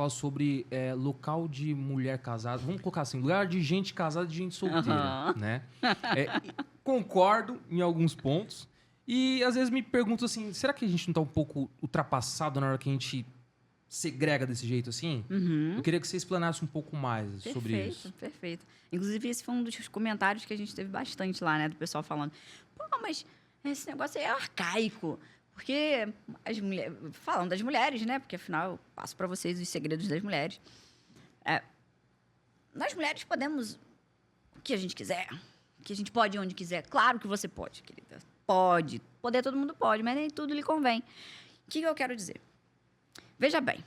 fala sobre local de mulher casada. Vamos colocar assim, lugar de gente casada e de gente solteira, né? Concordo em alguns pontos. E às vezes me pergunto assim, será que a gente não tá um pouco ultrapassado na hora que a gente segrega desse jeito assim? Eu queria que você explanasse um pouco mais sobre isso. Perfeito. Inclusive, esse foi um dos comentários que a gente teve bastante lá, né? Do pessoal falando, pô, mas esse negócio aí é arcaico. Porque as mulheres... Falando das mulheres, né? Porque, afinal, eu passo para vocês os segredos das mulheres. Nós, mulheres, podemos o que a gente quiser. Que a gente pode ir onde quiser. Claro que você pode, querida. Pode. Poder todo mundo pode, mas nem tudo lhe convém. O que eu quero dizer? Veja bem.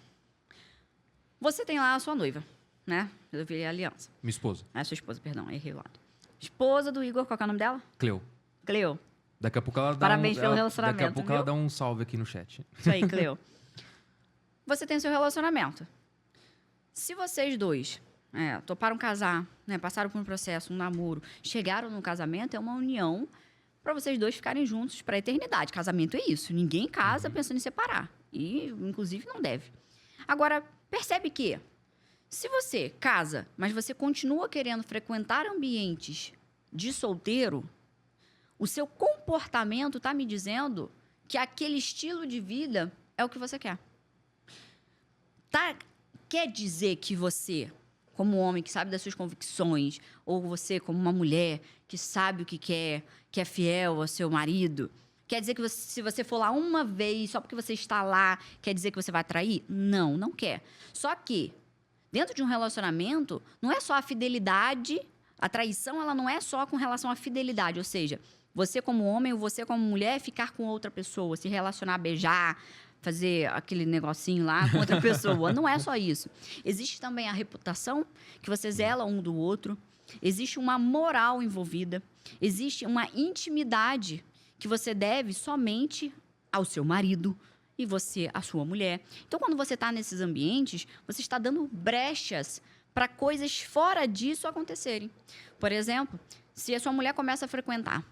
Você tem lá a sua noiva, né? Eu vi a aliança. Minha esposa. Sua esposa, perdão. Errei o lado. Esposa do Igor, qual que é o nome dela? Cleo. Cleo. Daqui a pouco ela dá Parabéns pelo relacionamento, Daqui a pouco viu? ela dá um salve aqui no chat. Isso aí, Cleo. Você tem seu relacionamento. Se vocês dois toparam casar, né, passaram por um processo, um namoro, chegaram no casamento, é uma união para vocês dois ficarem juntos para a eternidade. Casamento é isso. Ninguém casa pensando em separar. E, inclusive, não deve. Agora, percebe que se você casa, mas você continua querendo frequentar ambientes de solteiro, o seu comportamento está me dizendo que aquele estilo de vida é o que você quer. Quer dizer que você, como homem que sabe das suas convicções, ou você, como uma mulher que sabe o que quer, que é fiel ao seu marido, quer dizer que se você for lá uma vez, só porque você está lá, quer dizer que você vai trair? Não, não quer. Só que, dentro de um relacionamento, não é só a fidelidade, a traição, ela não é só com relação à fidelidade, ou seja, você como homem ou você como mulher ficar com outra pessoa, se relacionar, beijar, fazer aquele negocinho lá com outra pessoa. Não é só isso. Existe também a reputação, que você zela um do outro. Existe uma moral envolvida. Existe uma intimidade que você deve somente ao seu marido e você à sua mulher. Então, quando você está nesses ambientes, você está dando brechas para coisas fora disso acontecerem. Por exemplo, se a sua mulher começa a frequentar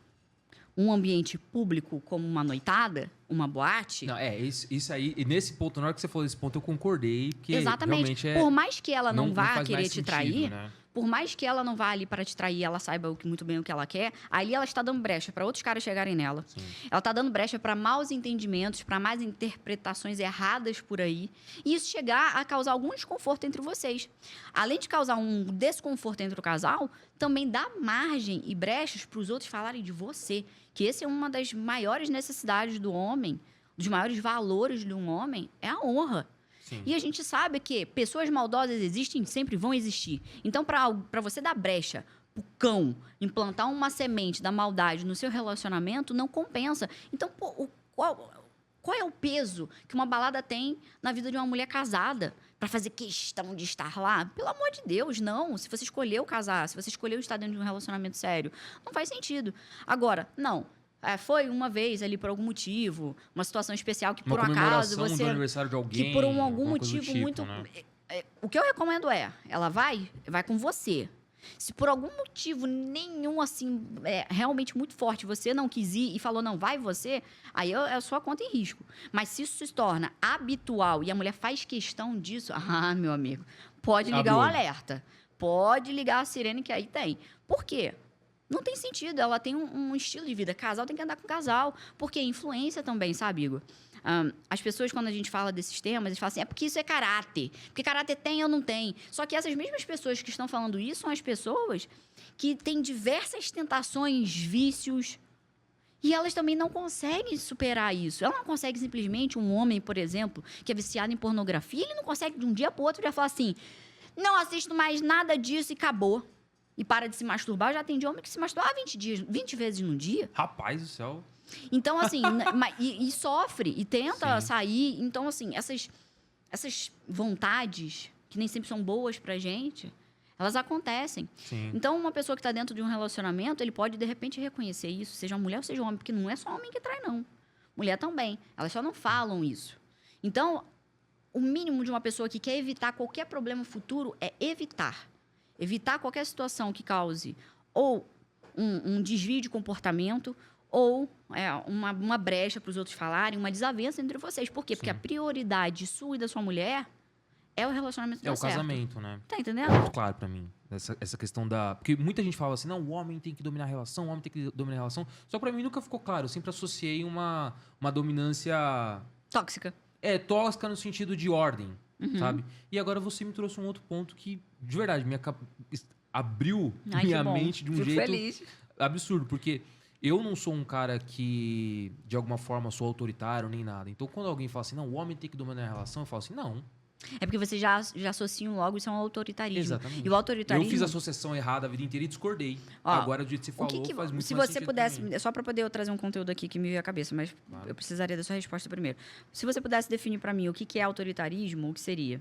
um ambiente público como uma noitada, uma boate... Não, isso aí... E nesse ponto, na hora que você falou desse ponto, eu concordei. Porque exatamente. Realmente por mais que ela não vá faz querer mais te sentido, trair, né? por mais que ela não vá ali para te trair, ela saiba muito bem o que ela quer, ali ela está dando brecha para outros caras chegarem nela. Sim. Ela está dando brecha para maus entendimentos, para más interpretações erradas por aí. E isso chegar a causar algum desconforto entre vocês. Além de causar um desconforto entre o casal, também dá margem e brechas para os outros falarem de você. Que esse é uma das maiores necessidades do homem, dos maiores valores de um homem, é a honra. Sim. E a gente sabe que pessoas maldosas existem, sempre vão existir. Então, para você dar brecha pro cão implantar uma semente da maldade no seu relacionamento, não compensa. Então, qual é o peso que uma balada tem na vida de uma mulher casada para fazer questão de estar lá? Pelo amor de Deus, não. Se você escolheu casar, se você escolheu estar dentro de um relacionamento sério, não faz sentido. Agora, não. Foi uma vez ali por algum motivo, uma situação especial que por um acaso você... do aniversário de alguém, que por algum motivo tipo, muito... né? O que eu recomendo ela vai com você. Se por algum motivo nenhum, assim, realmente muito forte, você não quis ir e falou, não, vai você, aí é a sua conta em risco. Mas se isso se torna habitual e a mulher faz questão disso, meu amigo, pode ligar o alerta. Pode ligar a sirene que aí tem. Por quê? Não tem sentido, ela tem um estilo de vida. Casal tem que andar com casal, porque influência também, sabe, Igor? As pessoas, quando a gente fala desses temas, eles falam assim, porque isso é caráter. Porque caráter tem ou não tem. Só que essas mesmas pessoas que estão falando isso são as pessoas que têm diversas tentações, vícios, e elas também não conseguem superar isso. Ela não consegue simplesmente, um homem, por exemplo, que é viciado em pornografia, ele não consegue de um dia para o outro já falar assim, não assisto mais nada disso e acabou. E para de se masturbar. Eu já atendi homem que se masturba 20 vezes no dia. Rapaz do céu. Então, assim, e sofre, e tenta sair. Então, assim, essas vontades, que nem sempre são boas pra gente, elas acontecem. Sim. Então, uma pessoa que está dentro de um relacionamento, ele pode, de repente, reconhecer isso, seja uma mulher ou seja um homem, porque não é só homem que trai, não. Mulher também. Elas só não falam isso. Então, o mínimo de uma pessoa que quer evitar qualquer problema futuro é evitar. Evitar qualquer situação que cause ou um desvio de comportamento ou uma brecha para os outros falarem, uma desavença entre vocês. Por quê? Porque a prioridade sua e da sua mulher é o relacionamento que É dá o certo. casamento, né? Tá entendendo? Muito claro pra mim. Essa questão da... Porque muita gente fala assim, não, o homem tem que dominar a relação, o homem tem que dominar a relação. Só que pra mim nunca ficou claro. Eu sempre associei uma dominância... Tóxica. tóxica no sentido de ordem, sabe? E agora você me trouxe um outro ponto que, de verdade, abriu Ai, minha que bom. mente de um Fico jeito feliz. absurdo. Porque eu não sou um cara que, de alguma forma, sou autoritário nem nada. Então, quando alguém fala assim, não, o homem tem que dominar a relação, eu falo assim, não. É porque você já associam logo isso a um autoritarismo. Exatamente. E o autoritarismo... Eu fiz a associação errada a vida inteira e discordei. Ó, Agora, do jeito que você falou, faz muito se mais você sentido pudesse, pra mim. só para poder eu trazer um conteúdo aqui que me veio à cabeça, mas Claro. eu precisaria da sua resposta primeiro. Se você pudesse definir para mim o que é autoritarismo, o que seria?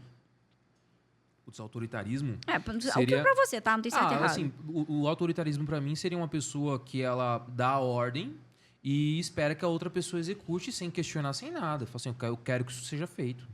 Putz, autoritarismo... O que Seria- para você, tá? Não tem certo e errado. assim, o autoritarismo pra mim seria uma pessoa que ela dá a ordem e espera que a outra pessoa execute sem questionar, sem nada. Fala assim, eu quero que isso seja feito.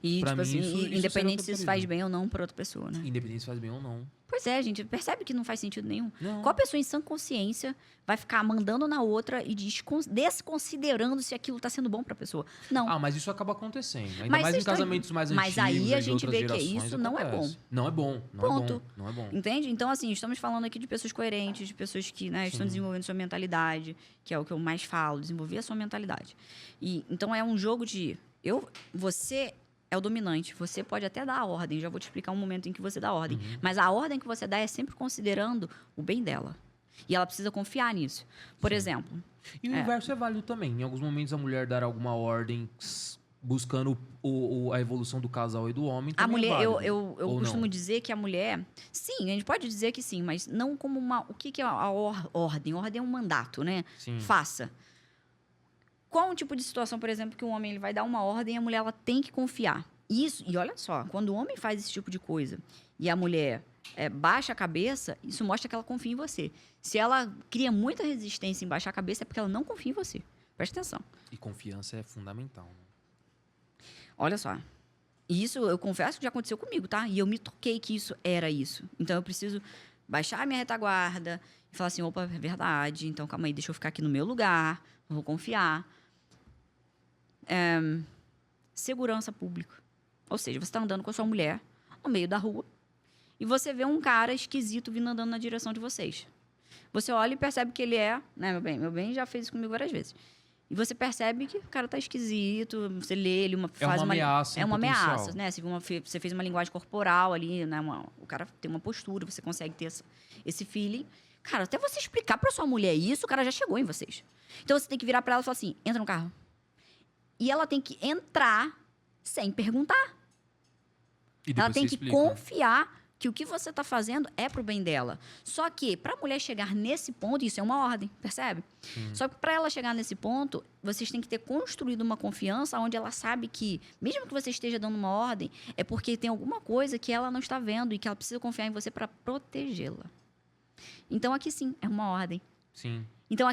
E, pra tipo mim, assim, isso seria independente se isso faz autoritarismo. bem ou não para outra pessoa, né? Independente se faz bem ou não. Pois é, gente, percebe que não faz sentido nenhum. Não. Qual pessoa em sã consciência vai ficar mandando na outra e desconsiderando se aquilo tá sendo bom pra pessoa? Não. Ah, mas isso acaba acontecendo. Ainda Mas mais em vocês estão- casamentos mais mas antigos. aí a de gente outras vê que gerações, isso não é acontece. bom. Não é bom. Não Ponto. é bom. Não é bom. Entende? Então, assim, estamos falando aqui de pessoas coerentes, de pessoas que estão Sim. desenvolvendo sua mentalidade, que é o que eu mais falo, desenvolver a sua mentalidade. E, então, é um jogo de... Você é o dominante, você pode até dar a ordem, já vou te explicar um momento em que você dá a ordem, mas a ordem que você dá é sempre considerando o bem dela. E ela precisa confiar nisso. Por exemplo, E o inverso é válido também. Em alguns momentos a mulher dar alguma ordem buscando a evolução do casal e do homem a também mulher, é eu válido. Ou costumo não? dizer que a mulher, sim, a gente pode dizer que sim, mas não como uma. O que é a ordem? Ordem é um mandato, né? Sim. Faça. Qual um tipo de situação, por exemplo, que o homem ele vai dar uma ordem e a mulher ela tem que confiar? Isso, e olha só, quando o homem faz esse tipo de coisa e a mulher baixa a cabeça, isso mostra que ela confia em você. Se ela cria muita resistência em baixar a cabeça, é porque ela não confia em você. Presta atenção. E confiança é fundamental. Né? Olha só. Isso, eu confesso que já aconteceu comigo, tá? E eu me toquei que isso era isso. Então, eu preciso baixar a minha retaguarda e falar assim, opa, é verdade. Então, calma aí, deixa eu ficar aqui no meu lugar. Não vou confiar. Segurança pública. Ou seja, você está andando com a sua mulher no meio da rua e você vê um cara esquisito vindo andando na direção de vocês. Você olha e percebe que ele é... Né, meu bem? Meu bem já fez isso comigo várias vezes. E você percebe que o cara tá esquisito, você lê ele, faz uma ameaça. é uma potencial. ameaça, né? Você fez uma linguagem corporal ali, né? O cara tem uma postura, você consegue ter esse feeling. Cara, até você explicar pra sua mulher isso, o cara já chegou em vocês. Então você tem que virar pra ela e falar assim: entra no carro. E ela tem que entrar sem perguntar. E Ela depois tem você que explica. confiar que o que você está fazendo é pro bem dela. Só que, para a mulher chegar nesse ponto, isso é uma ordem, percebe? Só que para ela chegar nesse ponto, vocês têm que ter construído uma confiança onde ela sabe que, mesmo que você esteja dando uma ordem, é porque tem alguma coisa que ela não está vendo e que ela precisa confiar em você para protegê-la. Então, aqui sim, é uma ordem. Sim. Então,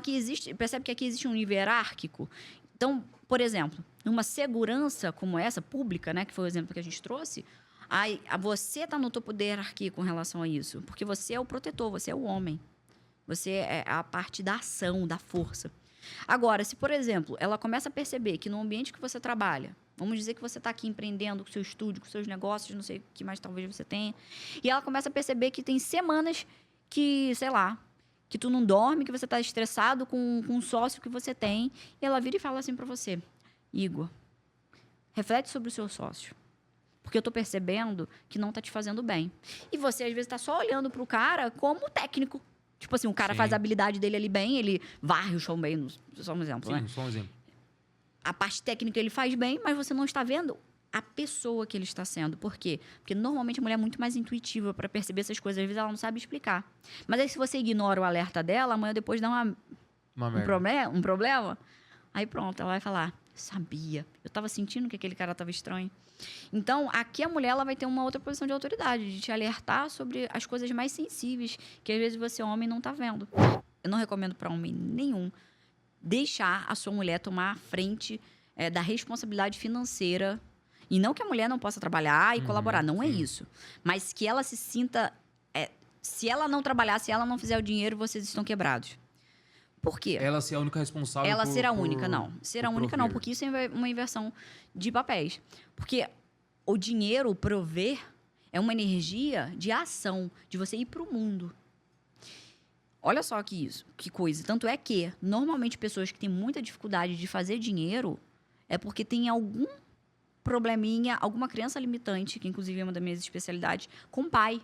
percebe que aqui existe um nível hierárquico. Então, por exemplo, numa segurança como essa, pública, né, que foi o exemplo que a gente trouxe, você está no topo da hierarquia com relação a isso. Porque você é o protetor, você é o homem. Você é a parte da ação, da força. Agora, se, por exemplo, ela começa a perceber que no ambiente que você trabalha, vamos dizer que você está aqui empreendendo com o seu estúdio, com seus negócios, não sei o que mais talvez você tenha, e ela começa a perceber que tem semanas que, sei lá, que tu não dorme, que você está estressado com um sócio que você tem, e ela vira e fala assim para você: Igor, reflete sobre o seu sócio. Porque eu estou percebendo que não está te fazendo bem. E você, às vezes, está só olhando para o cara como técnico. Tipo assim, o cara Sim. faz a habilidade dele ali bem, ele varre o chão bem, só um exemplo, Sim, né? só um exemplo. A parte técnica ele faz bem, mas você não está vendo a pessoa que ele está sendo. Por quê? Porque normalmente a mulher é muito mais intuitiva para perceber essas coisas. Às vezes ela não sabe explicar. Mas aí se você ignora o alerta dela, amanhã depois dá Uma merda. um problema, aí pronto, ela vai falar: sabia, eu estava sentindo que aquele cara estava estranho. Então, aqui a mulher ela vai ter uma outra posição de autoridade, de te alertar sobre as coisas mais sensíveis, que às vezes você, homem, não está vendo. Eu não recomendo para homem nenhum deixar a sua mulher tomar a frente da responsabilidade financeira. E não que a mulher não possa trabalhar e colaborar, não é isso. Mas que ela se sinta... se ela não trabalhar, se ela não fizer o dinheiro, vocês estão quebrados. Por quê? Ela ser a única responsável Ser a única, não. Ser a única, não, porque isso é uma inversão de papéis. Porque o dinheiro, o prover, é uma energia de ação, de você ir para o mundo. Olha só que coisa. Tanto é que, normalmente, pessoas que têm muita dificuldade de fazer dinheiro é porque tem algum probleminha, alguma crença limitante, que inclusive é uma das minhas especialidades, com o pai.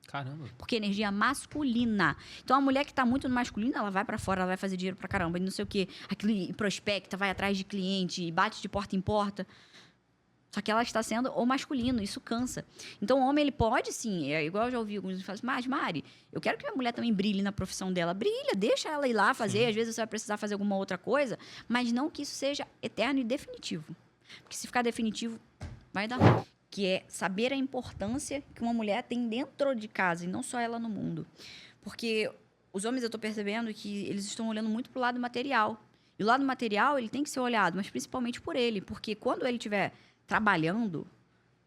Caramba. Porque é energia masculina. Então, a mulher que está muito no masculino, ela vai para fora, ela vai fazer dinheiro pra caramba, e não sei o quê. Aquele prospecta, vai atrás de cliente, bate de porta em porta. Só que ela está sendo o masculino, isso cansa. Então, o homem, ele pode, sim, é igual eu já ouvi alguns falam assim, mas, Mari, eu quero que a mulher também brilhe na profissão dela. Brilha, deixa ela ir lá fazer, às vezes você vai precisar fazer alguma outra coisa, mas não que isso seja eterno e definitivo. Porque se ficar definitivo, vai dar ruim. Que é saber a importância que uma mulher tem dentro de casa, e não só ela no mundo. Porque os homens, eu estou percebendo que eles estão olhando muito para o lado material. E o lado material, ele tem que ser olhado, mas principalmente por ele. Porque quando ele estiver trabalhando,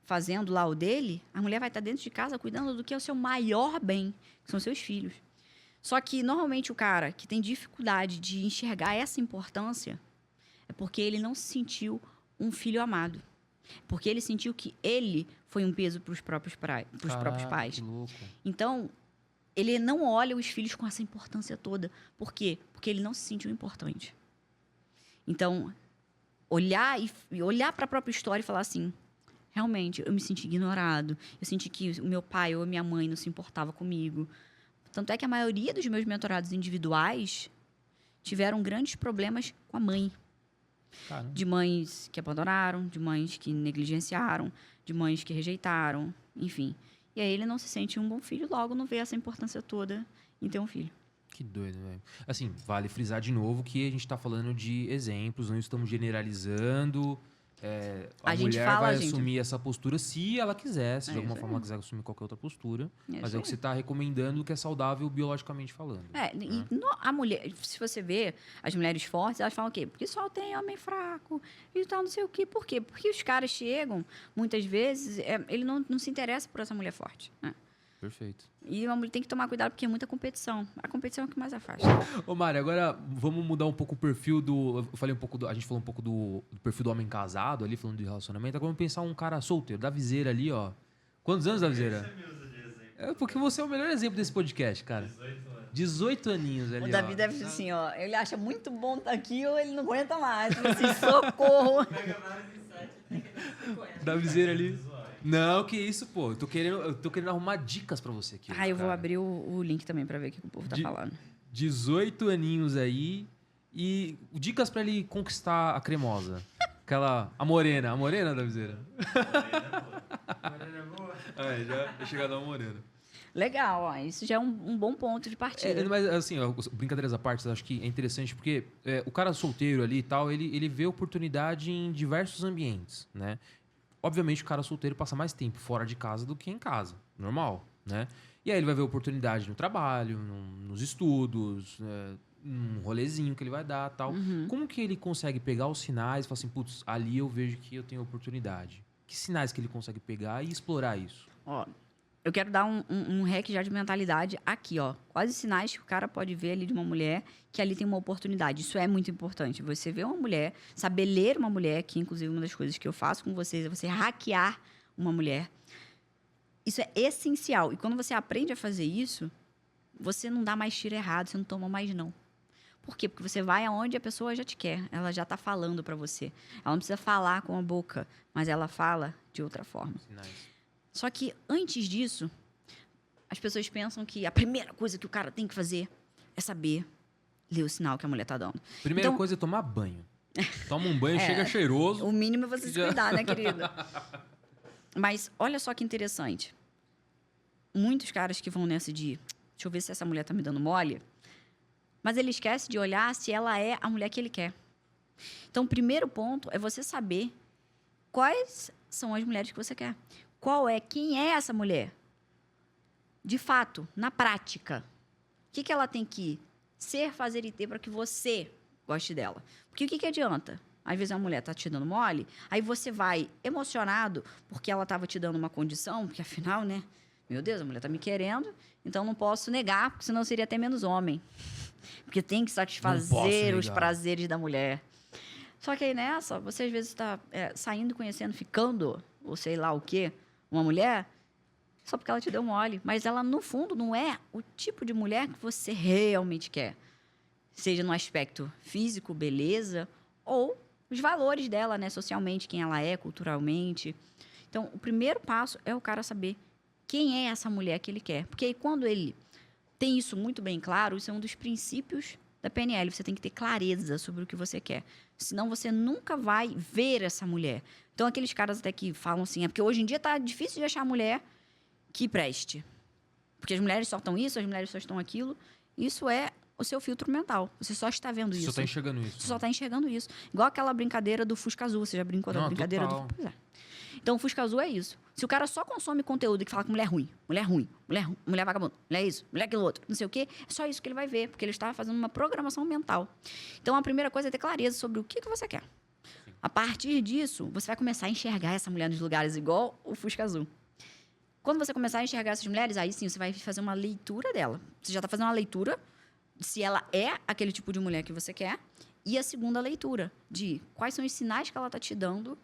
fazendo lá o dele, a mulher vai estar dentro de casa cuidando do que é o seu maior bem, que são seus filhos. Só que, normalmente, o cara que tem dificuldade de enxergar essa importância é porque ele não se sentiu um filho amado. Porque ele sentiu que ele foi um peso para os próprios pais. Que louco. Então, ele não olha os filhos com essa importância toda. Por quê? Porque ele não se sentiu importante. Então, olhar para a própria história e falar assim, realmente, eu me senti ignorado. Eu senti que o meu pai ou a minha mãe não se importava comigo. Tanto é que a maioria dos meus mentorados individuais tiveram grandes problemas com a mãe. Caramba. De mães que abandonaram, de mães que negligenciaram, de mães que rejeitaram, enfim. E aí ele não se sente um bom filho, logo não vê essa importância toda em ter um filho. Que doido, velho. Assim, vale frisar de novo que a gente tá falando de exemplos, não estamos generalizando. A gente mulher fala, vai gente. assumir essa postura se ela quiser, se de alguma isso forma ela quiser assumir qualquer outra postura. É Mas isso é o que aí. você tá recomendando que é saudável biologicamente falando. A mulher, se você vê as mulheres fortes, elas falam o quê? Porque só tem homem fraco e tal, não sei o quê. Por quê? Porque os caras chegam, muitas vezes, ele não se interessa por essa mulher forte, né? Perfeito. E uma mulher tem que tomar cuidado porque é muita competição. A competição é o que mais afasta. Ô, Mari, agora vamos mudar um pouco o perfil do... Eu falei um pouco a gente falou um pouco do perfil do homem casado ali, falando de relacionamento. Agora vamos pensar um cara solteiro, da Viseira ali, ó. Quantos anos da Viseira? Porque você é o melhor exemplo desse podcast, cara. 18 aninhos ali, O Davi deve ser assim, ó. Ele acha muito bom estar aqui ou ele não aguenta mais. Tipo assim, socorro. Da Viseira ali. Não, que isso, pô. Eu tô querendo arrumar dicas pra você aqui. Eu vou abrir o link também pra ver o que o povo tá falando. 18 aninhos aí e dicas pra ele conquistar a cremosa. A morena da Viseira. A morena é boa. Já chegar a dar uma morena. Legal, ó. Isso já é um bom ponto de partida. Mas assim, ó, brincadeiras à parte, acho que é interessante porque o cara solteiro ali e tal, ele vê oportunidade em diversos ambientes, né? Obviamente, o cara solteiro passa mais tempo fora de casa do que em casa. Normal, né? E aí ele vai ver oportunidade no trabalho, nos estudos, num rolezinho que ele vai dar tal. Como que ele consegue pegar os sinais e falar assim, putz, ali eu vejo que eu tenho oportunidade? Que sinais que ele consegue pegar e explorar isso? Ó, eu quero dar um hack já de mentalidade aqui, ó. Quais os sinais que o cara pode ver ali de uma mulher que ali tem uma oportunidade. Isso é muito importante. Você vê uma mulher, saber ler uma mulher, que inclusive uma das coisas que eu faço com vocês é você hackear uma mulher. Isso é essencial. E quando você aprende a fazer isso, você não dá mais tiro errado, você não toma mais não. Por quê? Porque você vai aonde a pessoa já te quer. Ela já está falando para você. Ela não precisa falar com a boca, mas ela fala de outra forma. Sinais. Só que antes disso, as pessoas pensam que a primeira coisa que o cara tem que fazer é saber ler o sinal que a mulher tá dando. Primeira Então, coisa é tomar banho. Toma um banho, chega cheiroso. o mínimo é você se cuidar, né, querida? Mas olha só que interessante. Muitos caras que vão nessa de deixa eu ver se essa mulher tá me dando mole, mas ele esquece de olhar se ela é a mulher que ele quer. Então, o primeiro ponto é você saber quais são as mulheres que você quer. Quem é essa mulher? De fato, na prática. O que ela tem que ser, fazer e ter para que você goste dela? Porque o que adianta? Às vezes a mulher tá te dando mole, aí você vai emocionado porque ela estava te dando uma condição, porque afinal, né? Meu Deus, a mulher tá me querendo, então não posso negar, porque senão seria até menos homem. Porque tem que satisfazer os prazeres da mulher. Só que aí nessa, você às vezes está saindo, conhecendo, ficando, ou sei lá o quê, uma mulher, só porque ela te deu mole. Mas ela, no fundo, não é o tipo de mulher que você realmente quer. Seja no aspecto físico, beleza, ou os valores dela, né? Socialmente, quem ela é, culturalmente. Então, o primeiro passo é o cara saber quem é essa mulher que ele quer. Porque aí, quando ele tem isso muito bem claro, isso é um dos princípios da PNL. Você tem que ter clareza sobre o que você quer. Senão, você nunca vai ver essa mulher. Então, aqueles caras até que falam assim, é porque hoje em dia tá difícil de achar mulher que preste. Porque as mulheres só estão isso, as mulheres só estão aquilo. Isso é o seu filtro mental. Você só está vendo isso. Você só está enxergando isso. Você só está enxergando isso. Igual aquela brincadeira do Fusca Azul. Você já brincou da brincadeira total. do... Pois é. Então, o Fusca Azul é isso. Se o cara só consome conteúdo que fala que mulher ruim, mulher vagabunda, mulher isso, mulher aquilo outro, não sei o quê, é só isso que ele vai ver, porque ele está fazendo uma programação mental. Então, a primeira coisa é ter clareza sobre o que você quer. A partir disso, você vai começar a enxergar essa mulher nos lugares igual o Fusca Azul. Quando você começar a enxergar essas mulheres, aí sim, você vai fazer uma leitura dela. Você já está fazendo uma leitura de se ela é aquele tipo de mulher que você quer. E a segunda leitura de quais são os sinais que ela está te dando,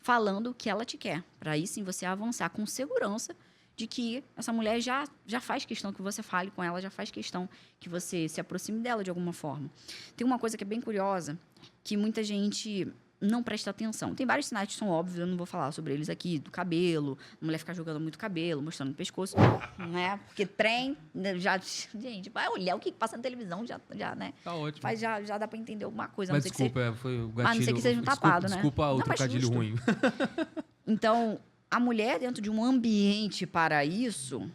falando que ela te quer. Para aí sim você avançar com segurança de que essa mulher já faz questão que você fale com ela, já faz questão que você se aproxime dela de alguma forma. Tem uma coisa que é bem curiosa, que muita gente não presta atenção. Tem vários sinais que são óbvios, eu não vou falar sobre eles aqui, do cabelo, a mulher ficar jogando muito cabelo, mostrando o pescoço, né? Porque trem, já... Gente, vai olhar o que passa na televisão, já né? Tá ótimo. Mas já dá pra entender alguma coisa. Mas desculpa, foi o gatilho. A não ser que seja um tapado, né? Desculpa o trocadilho ruim. Então, a mulher dentro de um ambiente para isso,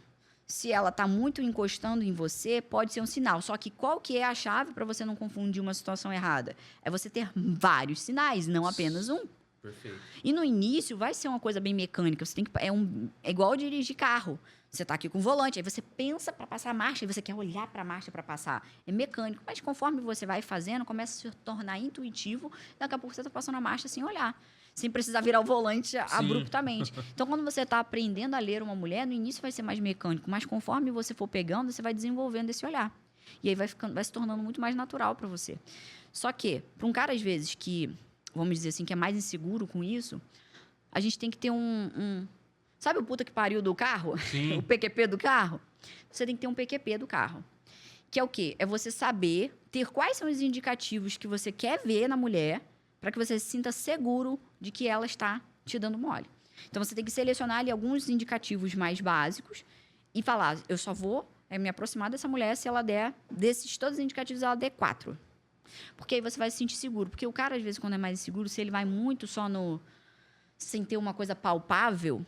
se ela está muito encostando em você, pode ser um sinal. Só que qual que é a chave para você não confundir uma situação errada? É você ter vários sinais, não apenas um. Perfeito. E no início vai ser uma coisa bem mecânica. Você tem que é igual dirigir carro. Você está aqui com o volante, aí você pensa para passar a marcha, e você quer olhar para a marcha para passar. É mecânico, mas conforme você vai fazendo, começa a se tornar intuitivo. Daqui a pouco você está passando a marcha sem olhar, sem precisar virar o volante abruptamente. Então, quando você está aprendendo a ler uma mulher, no início vai ser mais mecânico, mas conforme você for pegando, você vai desenvolvendo esse olhar. E aí vai se tornando muito mais natural para você. Só que, para um cara, às vezes, que, vamos dizer assim, que é mais inseguro com isso, a gente tem que ter sabe o puta que pariu do carro? Sim. O PQP do carro? Você tem que ter um PQP do carro. Que é o quê? É você saber ter quais são os indicativos que você quer ver na mulher para que você se sinta seguro de que ela está te dando mole. Então, você tem que selecionar ali alguns indicativos mais básicos e falar, eu só vou me aproximar dessa mulher se ela der, desses todos os indicativos, ela der 4. Porque aí você vai se sentir seguro. Porque o cara, às vezes, quando é mais inseguro, se ele vai muito só sem ter uma coisa palpável,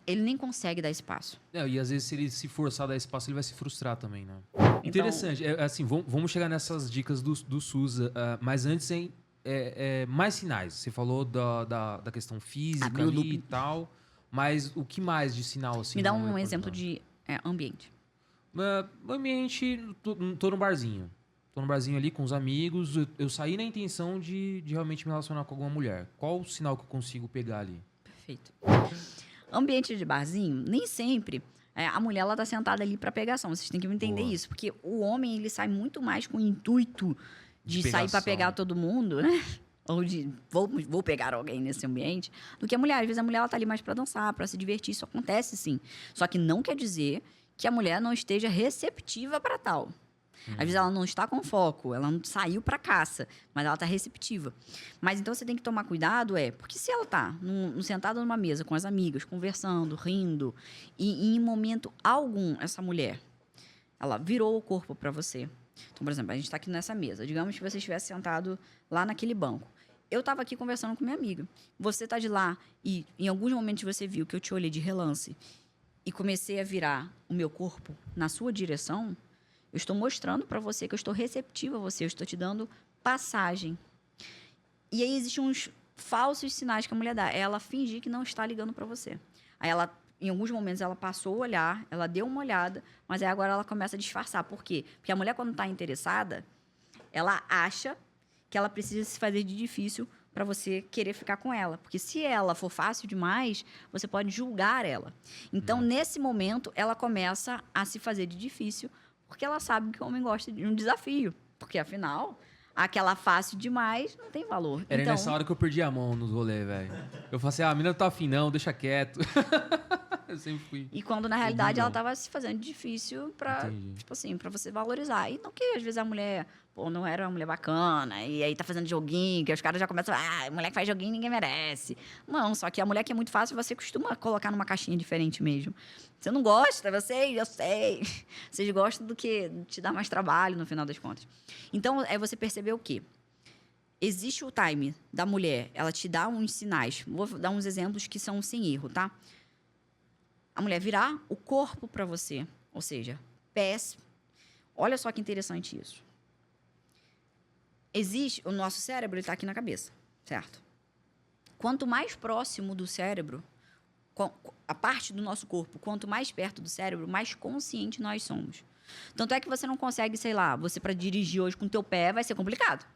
ele nem consegue dar espaço. E às vezes, se ele se forçar a dar espaço, ele vai se frustrar também, né? Então, interessante. Assim, vamos chegar nessas dicas do SUS, mas antes, mais sinais. Você falou da questão física ali e tal, mas o que mais de sinal? Assim, me dá um exemplo de ambiente. Ambiente, tô no barzinho. Tô no barzinho ali com os amigos, eu saí na intenção de realmente me relacionar com alguma mulher. Qual o sinal que eu consigo pegar ali? Perfeito. Ambiente de barzinho, nem sempre a mulher ela tá sentada ali para pegação. Vocês têm que entender isso, porque o homem ele sai muito mais com o intuito de sair para pegar todo mundo, né? Ou de vou pegar alguém nesse ambiente, do que a mulher. Às vezes a mulher ela tá ali mais para dançar, para se divertir. Isso acontece sim. Só que não quer dizer que a mulher não esteja receptiva para tal. Às vezes ela não está com foco, ela não saiu para caça, mas ela está receptiva. Mas então você tem que tomar cuidado, porque se ela está sentada numa mesa com as amigas, conversando, rindo, e em momento algum essa mulher, ela virou o corpo para você. Então, por exemplo, a gente está aqui nessa mesa. Digamos que você estivesse sentado lá naquele banco. Eu estava aqui conversando com minha amiga. Você está de lá e em alguns momentos você viu que eu te olhei de relance e comecei a virar o meu corpo na sua direção. Eu estou mostrando para você que eu estou receptiva a você, eu estou te dando passagem. E aí existem uns falsos sinais que a mulher dá. É ela fingir que não está ligando para você. Aí ela, em alguns momentos, ela passou a olhar, ela deu uma olhada, mas aí agora ela começa a disfarçar. Por quê? Porque a mulher, quando está interessada, ela acha que ela precisa se fazer de difícil para você querer ficar com ela. Porque se ela for fácil demais, você pode julgar ela. Então, nesse momento, ela começa a se fazer de difícil, porque ela sabe que o homem gosta de um desafio. Porque, afinal, aquela fácil demais, não tem valor. Era então, nessa hora que eu perdi a mão nos rolês, velho. Eu falei assim, a menina não tá afim não, deixa quieto. Eu sempre fui. e quando na realidade não. ela tava se fazendo difícil pra, Entendi. tipo assim, pra você valorizar. E não que às vezes a mulher, pô, não era uma mulher bacana, e aí tá fazendo joguinho, que os caras já começam, mulher que faz joguinho ninguém merece. Não, só que a mulher que é muito fácil, você costuma colocar numa caixinha diferente mesmo. Você não gosta, eu sei. Vocês gostam do que te dá mais trabalho, no final das contas. Então, é você perceber o quê? Existe o time da mulher, ela te dá uns sinais. Vou dar uns exemplos que são sem erro, tá? A mulher virar o corpo para você, ou seja, pés. Olha só que interessante isso. Existe, o nosso cérebro está aqui na cabeça, certo? Quanto mais próximo do cérebro, a parte do nosso corpo, quanto mais perto do cérebro, mais consciente nós somos. Tanto é que você não consegue, sei lá, você para dirigir hoje com o teu pé vai ser complicado.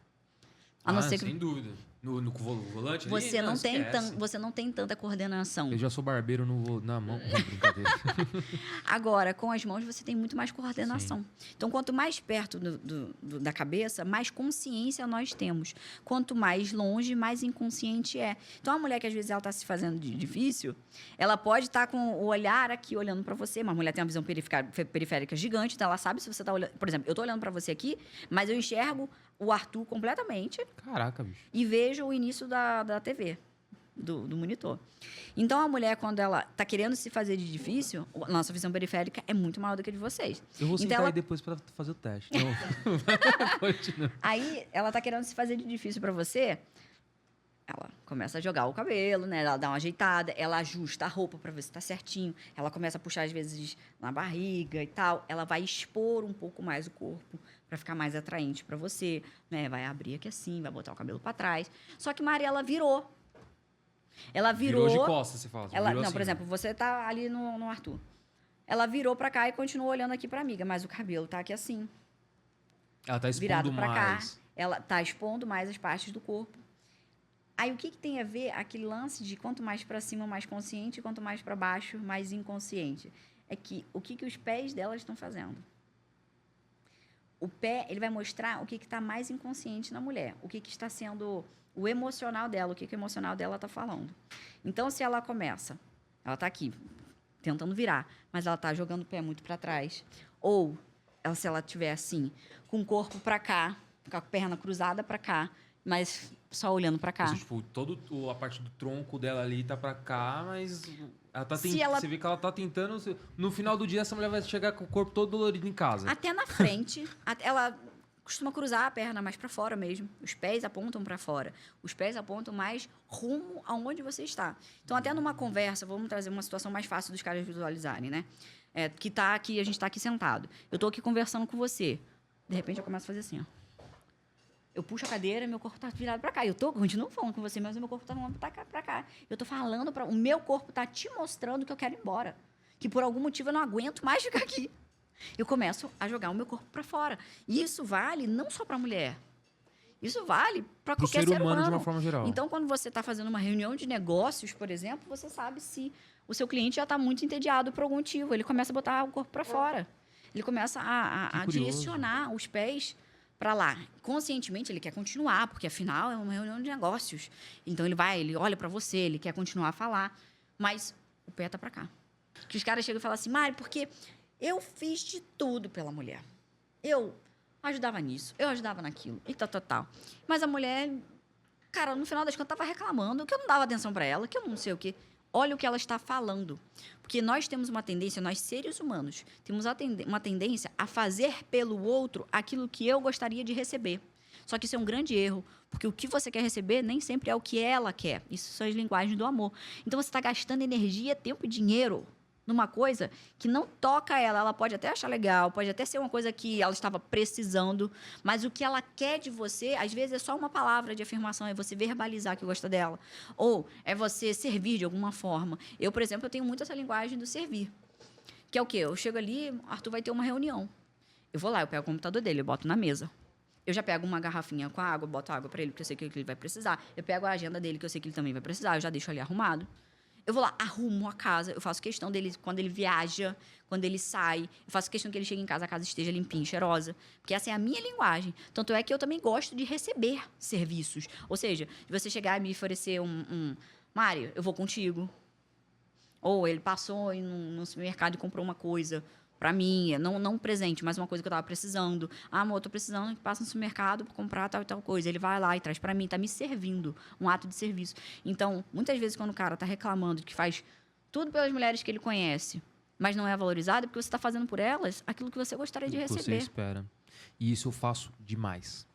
A não ser que sem dúvida. No volante você ali, você não tem tanta coordenação. Eu já sou barbeiro na mão. Não, brincadeira. Agora, com as mãos, você tem muito mais coordenação. Sim. Então, quanto mais perto da cabeça, mais consciência nós temos. Quanto mais longe, mais inconsciente é. Então, a mulher que às vezes ela está se fazendo de difícil, ela pode estar com o olhar aqui olhando para você. Uma mulher tem uma visão periférica gigante, então ela sabe se você está olhando. Por exemplo, eu estou olhando para você aqui, mas eu enxergo o Arthur completamente. Caraca, bicho. E vejo o início da TV, do monitor. Então, a mulher, quando ela tá querendo se fazer de difícil, a nossa visão periférica é muito maior do que a de vocês. Eu vou então, sentar aí depois para fazer o teste. Continua. Aí, ela tá querendo se fazer de difícil para você, ela começa a jogar o cabelo, né? Ela dá uma ajeitada, ela ajusta a roupa para ver se tá certinho. Ela começa a puxar, às vezes, na barriga e tal. Ela vai expor um pouco mais o corpo para ficar mais atraente para você, né? Vai abrir aqui assim, vai botar o cabelo para trás. Só que Maria, ela virou. Ela virou de costas, você fala. Ela, não, assim, por exemplo, você tá ali no Arthur. Ela virou para cá e continuou olhando aqui para amiga, mas o cabelo tá aqui assim. Ela tá expondo virado para cá. mais. Ela tá expondo mais as partes do corpo. Aí, o que tem a ver aquele lance de quanto mais para cima, mais consciente, quanto mais para baixo, mais inconsciente? É que o que os pés dela estão fazendo? O pé, ele vai mostrar o que está mais inconsciente na mulher, o que está sendo o emocional dela, o que o emocional dela está falando. Então, se ela começa, ela está aqui, tentando virar, mas ela está jogando o pé muito para trás, ou se ela estiver assim, com o corpo para cá, com a perna cruzada para cá, mas só olhando para cá. Isso, tipo, a parte do tronco dela ali tá para cá, mas ela tá você vê que ela tá tentando. No final do dia, essa mulher vai chegar com o corpo todo dolorido em casa. Até na frente, ela costuma cruzar a perna mais para fora mesmo. Os pés apontam para fora. Os pés apontam mais rumo aonde você está. Então, até numa conversa, vamos trazer uma situação mais fácil dos caras visualizarem, né? Que tá aqui, a gente tá aqui sentado. Eu tô aqui conversando com você. De repente, eu começo a fazer assim, ó. Eu puxo a cadeira, meu corpo tá virado para cá. Eu continuo falando com você, mas o meu corpo tá virado para cá. Eu tô falando o meu corpo tá te mostrando que eu quero ir embora. Que por algum motivo eu não aguento mais ficar aqui. Eu começo a jogar o meu corpo para fora. E isso vale não só para mulher. Isso vale para qualquer ser humano de uma forma geral. Então, quando você está fazendo uma reunião de negócios, por exemplo, você sabe se o seu cliente já está muito entediado por algum motivo. Ele começa a botar o corpo para fora. Ele começa a direcionar os pés para lá. Conscientemente, ele quer continuar, porque afinal é uma reunião de negócios. Então, ele olha para você, ele quer continuar a falar, mas o pé tá para cá. Que os caras chegam e falam assim, Mari, porque eu fiz de tudo pela mulher. Eu ajudava nisso, eu ajudava naquilo, e tal. Mas a mulher, cara, no final das contas, estava reclamando que eu não dava atenção para ela, que eu não sei o quê. Olha o que ela está falando. Porque nós temos uma tendência, nós seres humanos, temos uma tendência a fazer pelo outro aquilo que eu gostaria de receber. Só que isso é um grande erro, porque o que você quer receber nem sempre é o que ela quer. Isso são as linguagens do amor. Então, você está gastando energia, tempo e dinheiro numa coisa que não toca ela. Ela pode até achar legal, pode até ser uma coisa que ela estava precisando, mas o que ela quer de você, às vezes, é só uma palavra de afirmação, é você verbalizar que gosta dela. Ou é você servir de alguma forma. Eu, por exemplo, eu tenho muito essa linguagem do servir. Que é o quê? Eu chego ali, Arthur vai ter uma reunião. Eu vou lá, eu pego o computador dele, eu boto na mesa. Eu já pego uma garrafinha com água, boto água para ele, porque eu sei que ele vai precisar. Eu pego a agenda dele, que eu sei que ele também vai precisar, eu já deixo ali arrumado. Eu vou lá, arrumo a casa, eu faço questão dele, quando ele viaja, quando ele sai, eu faço questão que ele chegue em casa, a casa esteja limpinha, cheirosa. Porque essa é a minha linguagem. Tanto é que eu também gosto de receber serviços. Ou seja, de você chegar e me oferecer Mário, eu vou contigo. Ou ele passou no supermercado e comprou uma coisa para mim, não um presente, mas uma coisa que eu estava precisando. Ah, amor, eu tô precisando que passe no supermercado para comprar tal e tal coisa. Ele vai lá e traz para mim, tá me servindo, um ato de serviço. Então, muitas vezes quando o cara tá reclamando de que faz tudo pelas mulheres que ele conhece, mas não é valorizado, é porque você está fazendo por elas aquilo que você gostaria de receber. Você espera. E isso eu faço demais.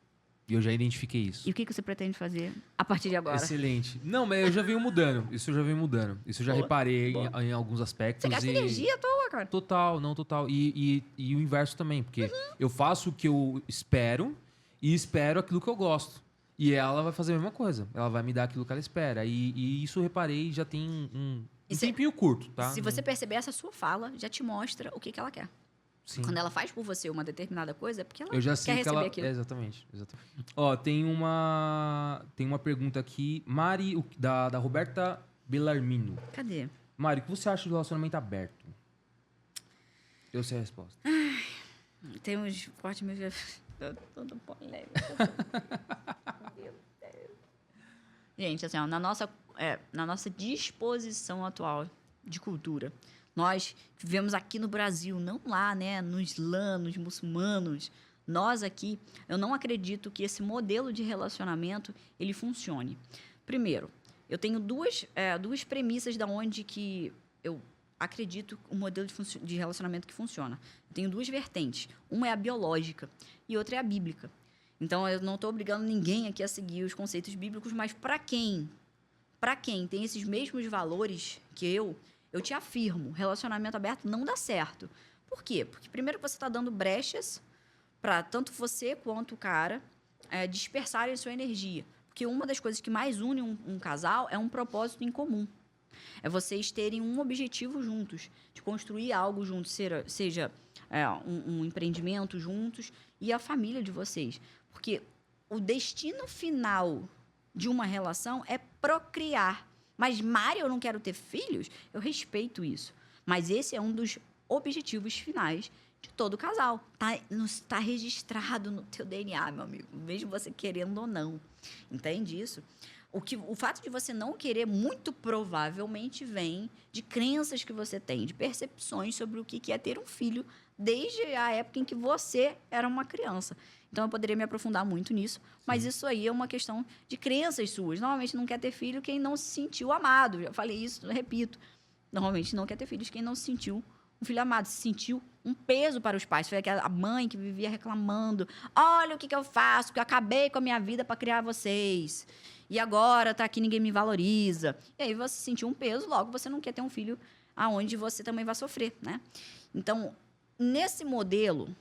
E eu já identifiquei isso. E o que você pretende fazer a partir de agora? Excelente. Não, mas eu já venho mudando. Isso eu já venho mudando. Isso eu já reparei em alguns aspectos. Você gasta energia à toa, cara. Total, não total. E o inverso também, porque eu faço o que eu espero e espero aquilo que eu gosto. E ela vai fazer a mesma coisa. Ela vai me dar aquilo que ela espera. E isso eu reparei já tem um tempinho curto, tá? Se você perceber, essa sua fala já te mostra o que ela quer. Sim. Quando ela faz por você uma determinada coisa, é porque ela eu já quer sei que receber ela... aquilo. Exatamente. Ó, tem uma pergunta aqui. Mari, da Roberta Bellarmino. Cadê? Mari, o que você acha do relacionamento aberto? Eu sei a resposta. Tem uns cortes meus... Todo polêmico. Meu Deus. Gente, assim, ó, na nossa disposição atual de cultura, nós vivemos aqui no Brasil, não lá, né, no Islã, nos muçulmanos. Nós aqui, eu não acredito que esse modelo de relacionamento ele funcione. Primeiro, eu tenho duas premissas da onde que eu acredito o modelo de relacionamento que funciona. Eu tenho duas vertentes. Uma é a biológica e outra é a bíblica. Então, eu não estou obrigando ninguém aqui a seguir os conceitos bíblicos, mas para quem tem esses mesmos valores que eu te afirmo, relacionamento aberto não dá certo. Por quê? Porque primeiro você está dando brechas para tanto você quanto o cara dispersarem a sua energia. Porque uma das coisas que mais une um casal é um propósito em comum. É vocês terem um objetivo juntos, de construir algo juntos, seja um empreendimento juntos e a família de vocês. Porque o destino final de uma relação é procriar. Mas, Mário, eu não quero ter filhos? Eu respeito isso. Mas esse é um dos objetivos finais de todo casal. Tá registrado no teu DNA, meu amigo. Mesmo você querendo ou não. Entende isso? O fato de você não querer, muito provavelmente, vem de crenças que você tem, de percepções sobre o que é ter um filho, desde a época em que você era uma criança. Então, eu poderia me aprofundar muito nisso, mas isso aí é uma questão de crenças suas. Normalmente, não quer ter filho quem não se sentiu amado. Já falei isso, repito. Normalmente, não quer ter filhos quem não se sentiu um filho amado, se sentiu um peso para os pais. Foi aquela mãe que vivia reclamando. Olha o que eu faço, porque eu acabei com a minha vida para criar vocês. E agora tá aqui, ninguém me valoriza. E aí você sentiu um peso, logo você não quer ter um filho aonde você também vai sofrer, né? Então, nesse modelo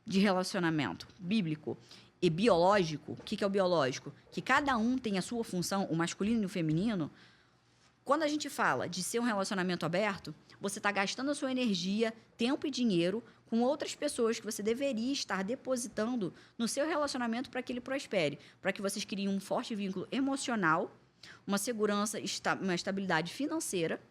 de relacionamento bíblico e biológico, o que é o biológico? Que cada um tem a sua função, o masculino e o feminino. Quando a gente fala de ser um relacionamento aberto, você está gastando a sua energia, tempo e dinheiro com outras pessoas que você deveria estar depositando no seu relacionamento para que ele prospere, para que vocês criem um forte vínculo emocional, uma segurança, uma estabilidade financeira,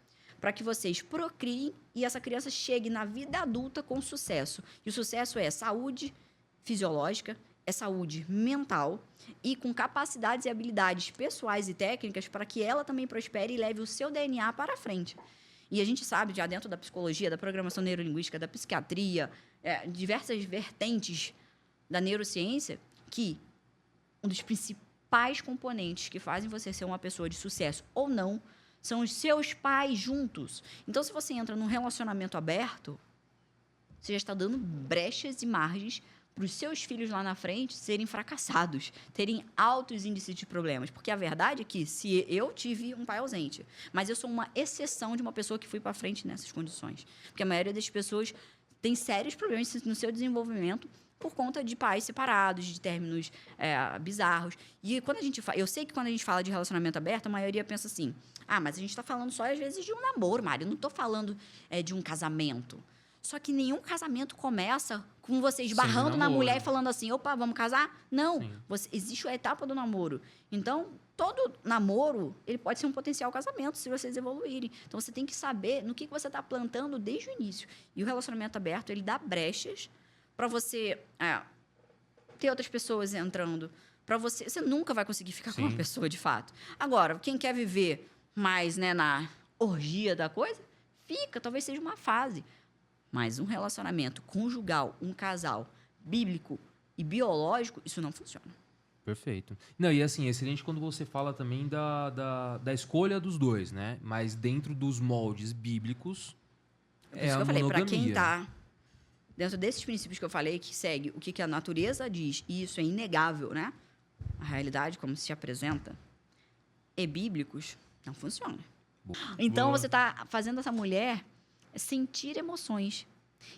para que vocês procriem e essa criança chegue na vida adulta com sucesso. E o sucesso é saúde fisiológica, é saúde mental e com capacidades e habilidades pessoais e técnicas para que ela também prospere e leve o seu DNA para frente. E a gente sabe, já dentro da psicologia, da programação neurolinguística, da psiquiatria, diversas vertentes da neurociência, que um dos principais componentes que fazem você ser uma pessoa de sucesso ou não são os seus pais juntos. Então, se você entra num relacionamento aberto, você já está dando brechas e margens para os seus filhos lá na frente serem fracassados, terem altos índices de problemas. Porque a verdade é que, se eu tive um pai ausente, mas eu sou uma exceção de uma pessoa que foi para frente nessas condições. Porque a maioria das pessoas tem sérios problemas no seu desenvolvimento por conta de pais separados, de términos bizarros. E quando a gente eu sei que quando a gente fala de relacionamento aberto, a maioria pensa assim, mas a gente está falando só, às vezes, de um namoro, Mário. Eu não estou falando de um casamento. Só que nenhum casamento começa com você esbarrando na mulher e falando assim, opa, vamos casar? Não. Existe a etapa do namoro. Então, todo namoro, ele pode ser um potencial casamento, se vocês evoluírem. Então, você tem que saber no que você está plantando desde o início. E o relacionamento aberto, ele dá brechas para você ter outras pessoas entrando. Para você nunca vai conseguir ficar com uma pessoa, de fato. Agora, quem quer viver mais, né, na orgia da coisa, fica, talvez seja uma fase. Mas um relacionamento conjugal, um casal bíblico e biológico, isso não funciona. Perfeito. Não, e assim, excelente quando você fala também da escolha dos dois, né? Mas dentro dos moldes bíblicos, Por isso que a eu falei, para monogamia. quem está dentro desses princípios que eu falei, que segue o que a natureza diz, e isso é inegável, né? A realidade, como se apresenta, e bíblicos, não funciona. Então, você está fazendo essa mulher sentir emoções.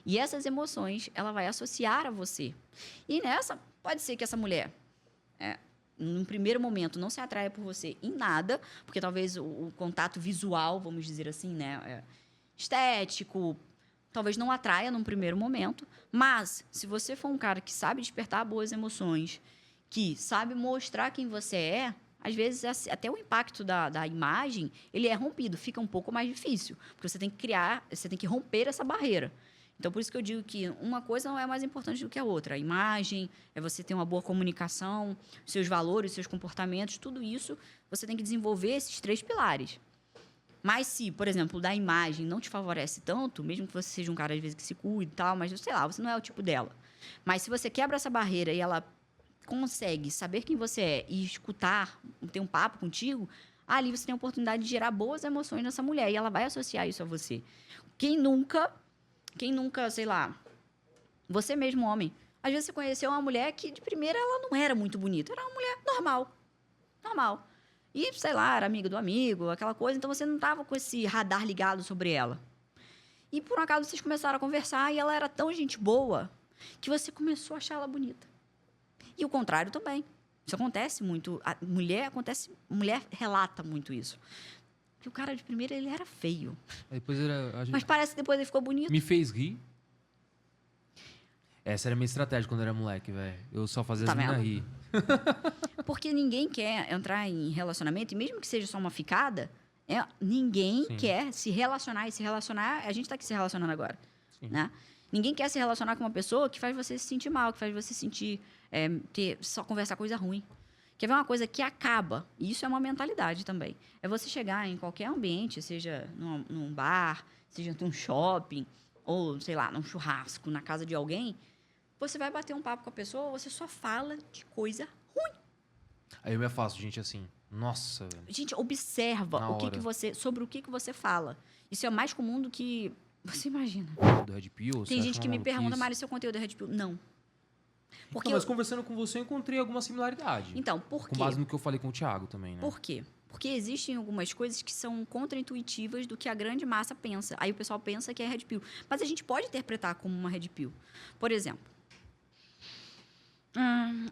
E essas emoções, ela vai associar a você. E nessa, pode ser que essa mulher, num primeiro momento, não se atraia por você em nada, porque talvez o contato visual, vamos dizer assim, né, estético, talvez não atraia num primeiro momento. Mas, se você for um cara que sabe despertar boas emoções, que sabe mostrar quem você é, às vezes até o impacto da imagem, ele é rompido, fica um pouco mais difícil, porque você tem que romper essa barreira. Então, por isso que eu digo que uma coisa não é mais importante do que a outra. A imagem, é você ter uma boa comunicação, seus valores, seus comportamentos, tudo isso, você tem que desenvolver esses 3 pilares. Mas se, por exemplo, da imagem não te favorece tanto, mesmo que você seja um cara, às vezes, que se cuide e tal, mas, sei lá, você não é o tipo dela. Mas se você quebra essa barreira e ela consegue saber quem você é e escutar, ter um papo contigo, ali você tem a oportunidade de gerar boas emoções nessa mulher e ela vai associar isso a você. Quem nunca, sei lá, você mesmo, homem, às vezes você conheceu uma mulher que de primeira ela não era muito bonita, era uma mulher normal. E, sei lá, era amiga do amigo, aquela coisa, então você não estava com esse radar ligado sobre ela. E por um acaso vocês começaram a conversar e ela era tão gente boa que você começou a achar ela bonita. E o contrário também. Isso acontece muito. A mulher relata muito isso. Que o cara de primeira, ele era feio. Depois Mas parece que depois ele ficou bonito. Me fez rir. Essa era a minha estratégia quando eu era moleque, velho. Eu só fazia as meninas rir. Porque ninguém quer entrar em relacionamento, e mesmo que seja só uma ficada, ninguém quer se relacionar. E se relacionar, a gente tá aqui se relacionando agora. Né? Ninguém quer se relacionar com uma pessoa que faz você se sentir mal, que faz você sentir... só conversar coisa ruim. Quer ver uma coisa que acaba? E isso é uma mentalidade também. É você chegar em qualquer ambiente, seja num bar, seja num shopping, ou, sei lá, num churrasco, na casa de alguém, você vai bater um papo com a pessoa, você só fala de coisa ruim. Aí eu me afasto, gente, assim. Nossa, velho. Gente, observa sobre o que você fala. Isso é mais comum do que você imagina. Do Red Pill? Tem gente que me pergunta, Mari, seu conteúdo é Red Pill? Não. Porque mas conversando com você, eu encontrei alguma similaridade. Então, por quê? Com base no que eu falei com o Thiago também, né? Por quê? Porque existem algumas coisas que são contraintuitivas do que a grande massa pensa. Aí o pessoal pensa que é Red Pill. Mas a gente pode interpretar como uma Red Pill. Por exemplo,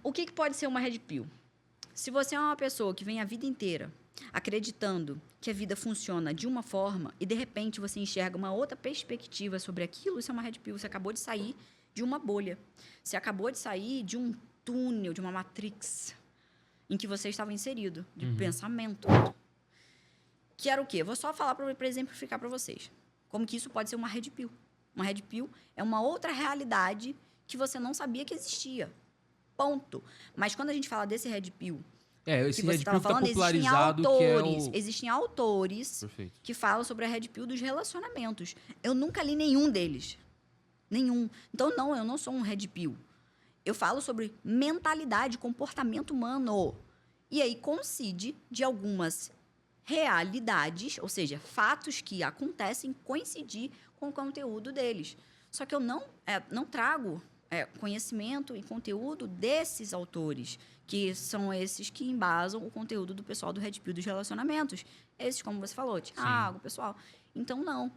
o que pode ser uma Red Pill? Se você é uma pessoa que vem a vida inteira acreditando que a vida funciona de uma forma e, de repente, você enxerga uma outra perspectiva sobre aquilo, isso é uma Red Pill. Você acabou de sair de uma bolha. Você acabou de sair de um túnel, de uma matrix em que você estava inserido, de pensamento. Que era o quê? Vou só falar para exemplificar para vocês. Como que isso pode ser uma Red Pill. Uma Red Pill é uma outra realidade que você não sabia que existia. Ponto. Mas quando a gente fala desse Red Pill, esse que você Red Pill estava falando, popularizado, existem autores Perfeito. que falam sobre a Red Pill dos relacionamentos. Eu nunca li nenhum deles. Nenhum. Então, não, eu não sou um Red Pill. Eu falo sobre mentalidade, comportamento humano. E aí coincide de algumas realidades, ou seja, fatos que acontecem, coincidir com o conteúdo deles. Só que eu não trago conhecimento e conteúdo desses autores, que são esses que embasam o conteúdo do pessoal do Red Pill dos relacionamentos. Esses, como você falou, Thiago, pessoal. Então, não.